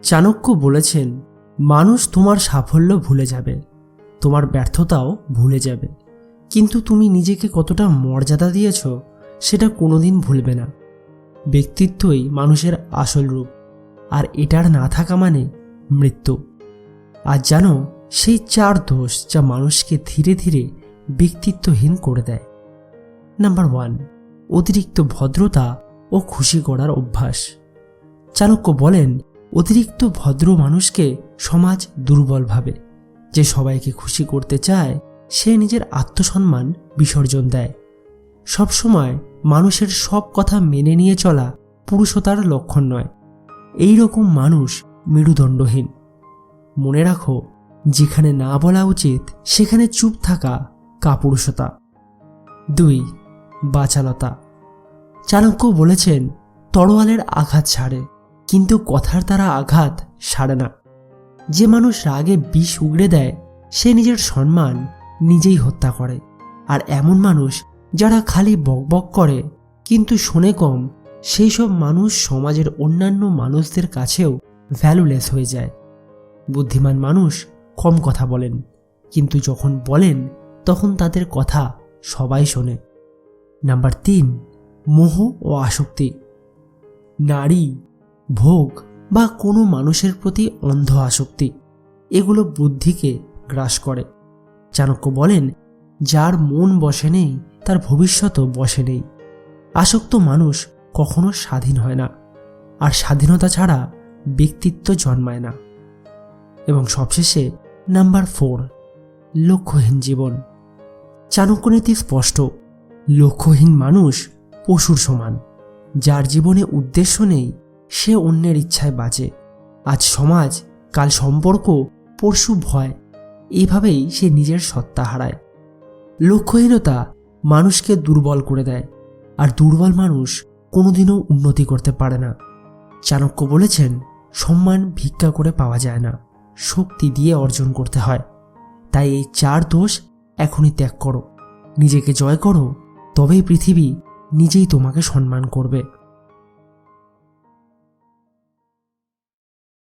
চাণক্য বলেছেন, মানুষ তোমার সাফল্য ভুলে যাবে, তোমার ব্যর্থতাও ভুলে যাবে, কিন্তু তুমি নিজেকে কতটা মর্যাদা দিয়েছ সেটা কোনোদিন ভুলবে না। ব্যক্তিত্বই মানুষের আসল রূপ, আর এটার না থাকা মানে মৃত্যু। আর জানো, সেই 4 দোষ যা মানুষকে ধীরে ধীরে ব্যক্তিত্বহীন করে দেয়। নাম্বার 1, অতিরিক্ত ভদ্রতা ও খুশি করার অভ্যাস। চাণক্য বলেন, অতিরিক্ত ভদ্র মানুষকে সমাজ দুর্বল ভাবে। যে সবাইকে খুশি করতে চায় সে নিজের আত্মসম্মান বিসর্জন দেয়। সবসময় মানুষের সব কথা মেনে নিয়ে চলা পুরুষতার লক্ষণ নয়। এই রকম মানুষ মেরুদণ্ডহীন। মনে রাখো, যেখানে না বলা উচিত সেখানে চুপ থাকা কাপুরুষতা। 2, বাচালতা। চাণক্য বলেছেন, তরোয়ালের আঘাত ছাড়ে, কিন্তু কথার দ্বারা আঘাত সারে না। যে মানুষ রাগে বিষ উগড়ে দেয় সে নিজের সম্মান নিজেই হত্যা করে। আর এমন মানুষ যারা খালি বকবক করে কিন্তু শোনে কম, সেই সব মানুষ সমাজের অন্যান্য মানুষদের কাছেও ভ্যালুলেস হয়ে যায়। বুদ্ধিমান মানুষ কম কথা বলেন, কিন্তু যখন বলেন তখন তাদের কথা সবাই শোনে। নাম্বার 3, মোহ ও আসক্তি। নারী, ভোগ বা কোনো মানুষের প্রতি অন্ধ আসক্তি, এগুলো বুদ্ধিকে গ্রাস করে। চাণক্য বলেন, যার মন বসে নেই তার ভবিষ্যৎও বসে নেই। আসক্ত মানুষ কখনো স্বাধীন হয় না, আর স্বাধীনতা ছাড়া ব্যক্তিত্ব জন্মায় না। এবং সবশেষে নাম্বার 4, লক্ষ্যহীন জীবন। চাণক্যনীতি স্পষ্ট, লক্ষ্যহীন মানুষ পশুর সমান। যার জীবনে উদ্দেশ্য নেই সে অন্যের ইচ্ছায় বাঁচে। আজ সমাজ, কাল সম্পর্ক, পরশু ভয়, এইভাবেই সে নিজের সত্তা হারায়। লক্ষ্যহীনতা মানুষকে দুর্বল করে দেয়, আর দুর্বল মানুষ কোনোদিনও উন্নতি করতে পারে না। চাণক্য বলেছেন, সম্মান ভিক্ষা করে পাওয়া যায় না, শক্তি দিয়ে অর্জন করতে হয়। তাই এই 4 দোষ এখনই ত্যাগ করো, নিজেকে জয় করো, তবেই পৃথিবী নিজেই তোমাকে সম্মান করবে।